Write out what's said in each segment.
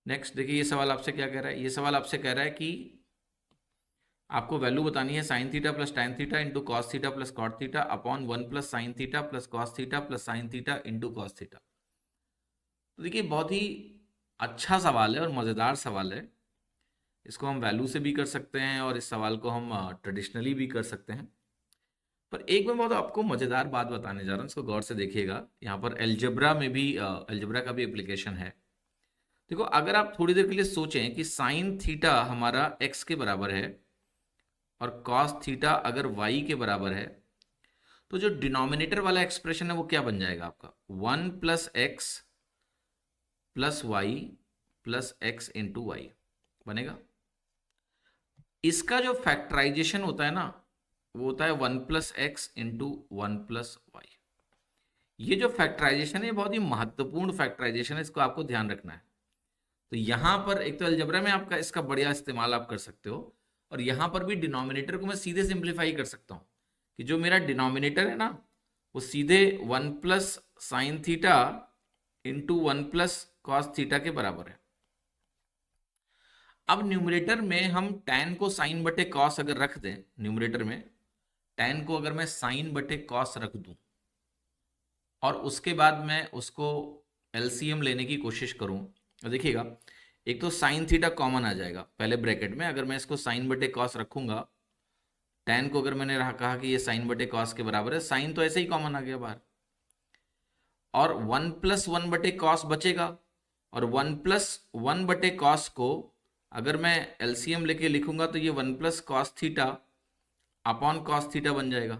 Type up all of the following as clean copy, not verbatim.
Next देखिए, ये सवाल आपसे क्या कह रहा है। ये सवाल आपसे कह रहा है कि आपको वैल्यू बतानी है sine theta plus tan theta into cos theta plus cot theta upon 1 plus sine theta plus cos theta plus sine theta into cos theta. तो देखिए, बहुत ही अच्छा सवाल है और मज़ेदार सवाल है। इसको हम वैल्यू से भी कर सकते हैं और इस सवाल को हम ट्रेडिशनली भी कर सकते हैं। पर एक मैं बहुत आपको मज़ेदार बात बताने जा रहा हूँ, इसको गौर से देखिएगा। यहाँ पर एलजेब्रा में भी एलजेब्रा का भी एप्लीकेशन है। देखो, अगर आप थोड़ी देर के लिए सोचें कि साइन थीटा हमारा x के बराबर है और कॉस थीटा अगर y के बराबर है, तो जो डिनोमिनेटर वाला एक्सप्रेशन है वो क्या बन जाएगा आपका? 1 plus x plus y plus x into y बनेगा। इसका जो फैक्टराइजेशन होता है ना, वो होता है 1 plus x into 1 plus y. ये जो फैक्टराइजेशन है बहुत ही महत्वपूर्ण फैक्टराइजेशन है, इसको आपको ध्यान रखना है। तो यहां पर एक तो अलजेब्रा में आपका इसका बढ़िया इस्तेमाल आप कर सकते हो, और यहां पर भी डिनोमिनेटर को मैं सीधे सिंप्लीफाई कर सकता हूं कि जो मेरा डिनोमिनेटर है ना, वो सीधे 1 plus sine theta into 1 plus cos theta के बराबर है। अब न्यूमरेटर में हम टैन को साइन बटे कॉस अगर रख दें, न्यूमरेटर में टैन को अगर मैं साइन बटे कॉस रख दूं और उसके बाद मैं उसको एलसीएम लेने की कोशिश करूं, तो देखिएगा, एक तो साइन थीटा कॉमन आ जाएगा पहले ब्रैकेट में। अगर मैं इसको साइन बटे कॉस रखूंगा, टैन को अगर मैंने कहा कि ये साइन बटे कॉस के बराबर है, साइन तो ऐसे ही कॉमन आ गया बाहर, और 1 प्लस 1 बटे कॉस बचेगा। और 1 प्लस 1 बटे कॉस को अगर मैं एलसीएम लेके लिखूंगा तो ये 1 plus cos theta upon cos theta बन जाएगा।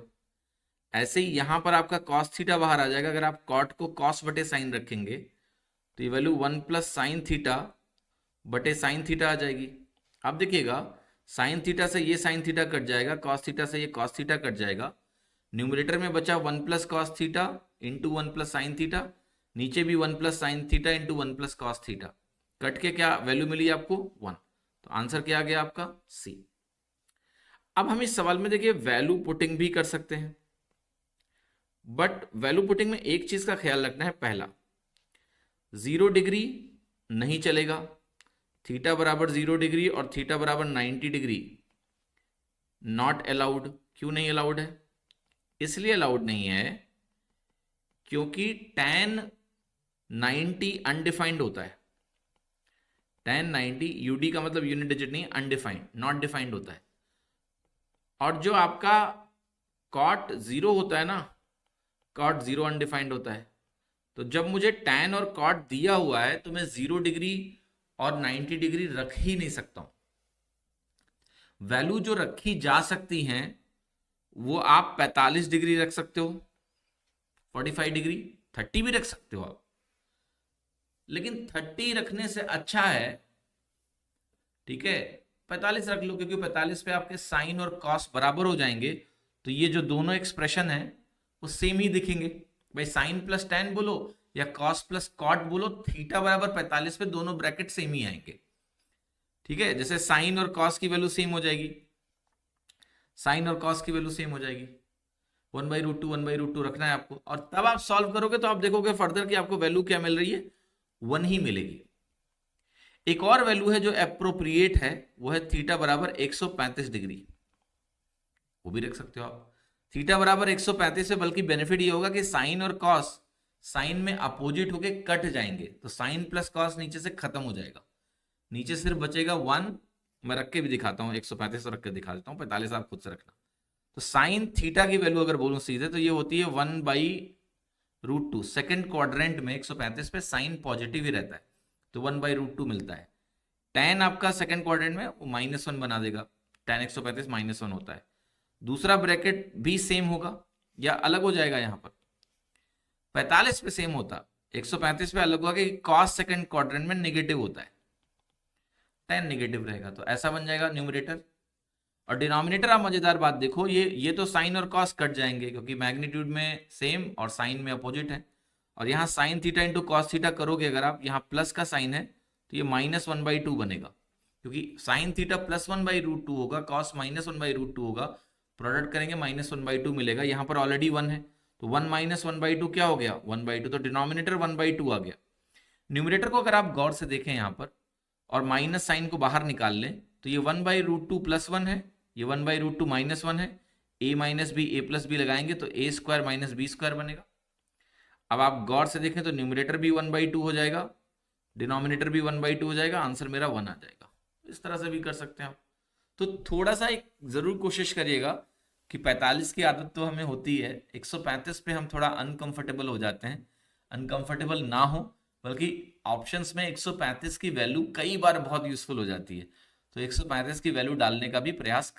ऐसे ही यहां पर आपका कॉस थीटा बाहर आ जाएगा। अगर आप कॉट को कॉस बटे साइन रखेंगे तो ये वैल्यू 1 प्लस साइन थीटा बटे साइन थीटा आ जाएगी। अब देखिएगा, साइन थीटा से ये साइन थीटा कट जाएगा, कॉस थीटा से ये कॉस थीटा कट जाएगा। न्यूमरेटर में बचा 1 plus cos theta into 1 plus sine theta, नीचे भी 1 plus sine theta into 1 plus cos theta, cut के क्या वैल्यू मिली आपको? 1। तो आंसर क्या आ गया आपका? सी। अब हम इस सवाल में देखिए वैल्यू पुटिंग भी कर सकते हैं, बट वैल्यू पुटिंग में एक चीज का ख्याल रखना है। पहला, 0 डिग्री नहीं चलेगा। थीटा बराबर 0 डिग्री और थीटा बराबर 90 डिग्री नॉट अलाउड। क्यों नहीं अलाउड है? इसलिए अलाउड नहीं है क्योंकि tan 90 अनडिफाइंड होता है। tan 90 यूडी का मतलब यूनिट डिजिट नहीं, अनडिफाइंड, नॉट डिफाइंड होता है। और जो आपका cot 0 होता है ना, cot 0 अनडिफाइंड होता है। तो जब मुझे tan और cot दिया हुआ है तो मैं 0 डिग्री और 90 डिग्री रख ही नहीं सकता हूं। वैल्यू जो रखी जा सकती हैं वो आप 45 डिग्री रख सकते हो, 45 डिग्री, 30 भी रख सकते हो आप, लेकिन 30 रखने से अच्छा है, ठीक है, 45 रख लो, क्योंकि 45 पे आपके साइन और कॉस बराबर हो जाएंगे। तो ये जो दोनों एक्सप्रेशन है वो सेम ही दिखेंगे। भाई साइन प्लस टैन बोलो या कॉस प्लस कॉट बोलो, थीटा बराबर 45 पे दोनों ब्रैकेट सेम ही आएंगे। ठीक है, जैसे साइन और कॉस की वैल्यू सेम हो जाएगी, साइन और कॉस की वैल्यू सेम हो जाएगी। 1/√2 1/√2 रखना है आपको, और तब आप सॉल्व करोगे तो आप देखोगे फर्दर कि आपको वैल्यू क्या मिल रही है? 1 ही मिलेगी। एक और वैल्यू है जो एप्रोप्रिएट है, वो है थीटा बराबर 135 डिग्री। वो भी रख सकते हो आप। थीटा बराबर 135 है, बल्कि बेनिफिट ये होगा कि साइन और कॉस साइन में अपोजिट होके कट जाएंगे, तो साइन प्लस कॉस नीचे से खत्म हो जाएगा, नीचे सिर्फ बचेगा 1। मैं रख के भी दिखाता हूं, 135 रख के दिखा देता हूं, 45 आप खुद से रखना। तो साइन थीटा की वैल्यू अगर बोलूं सीधे तो ये होती है 1/√2। सेकेंड क्वाड्रेंट में 135 पे साइन पॉजिटिव ही रहता है, तो 1/√2 मिलता है। tan आपका सेकेंड क्वाड्रेंट में वो -1 बना देगा, tan 135 -1 होता है। दूसरा ब्रैकेट भी सेम होगा या अलग हो जाएगा? यहां पर 45 पे सेम होता, 135 पे अलग होगा कि cos सेकेंड क्वाड्रेंट में नेगेटिव होता है, tan नेगेटिव रहेगा, तो ऐसा बन जाएगा न्यूमरेटर। और डिनोमिनेटर आप मजेदार बात देखो, ये तो साइन और कॉस कट जाएंगे क्योंकि मैग्नीट्यूड में सेम और साइन में अपोजिट है। और यहाँ sign theta into cos theta करोगे अगर आप, यहाँ प्लस का साइन है तो ये -1/2 बनेगा, क्योंकि साइन थीटा +1/√2 होगा, कॉस -1/√2 होगा, प्रोडक्ट करेंगे -1/2 मिलेगा। यहाँ पर ऑलरेडी 1 है, तो 1 -1/2 क्या हो गया? 1/2, तो डिनोमिनेटर 1/2 आ गया। न्यूमरेटर को अगर आप गौर से देखें यहाँ पर, और माइनस साइन को बाहर निकाल लें तो ये 1/√2 प्लस 1 है, ये 1/√2 माइनस 1 है, a minus b a plus b लगाएंगे तो a square minus b square बनेगा। अब आप गौर से देखें तो न्यूमरेटर भी 1/2 हो जाएगा, डिनोमिनेटर भी 1/2 हो जाएगा, आंसर मेरा 1 आ जाएगा। इस तरह से भी कर सकते हैं आप। तो थोड़ा सा एक जरूर कोशिश करिएगा कि 45 की आदत तो हमें होती है, 135 पे हम थोड़ा अनकंफर्टेबल हो जाते हैं। अनकंफर्टेबल ना हो, बल्कि ऑप्शंस में 135 की वैल्यू कई बार बहुत यूजफुल हो जाती है, तो 135 की वैल्यू डालने का भी प्रयास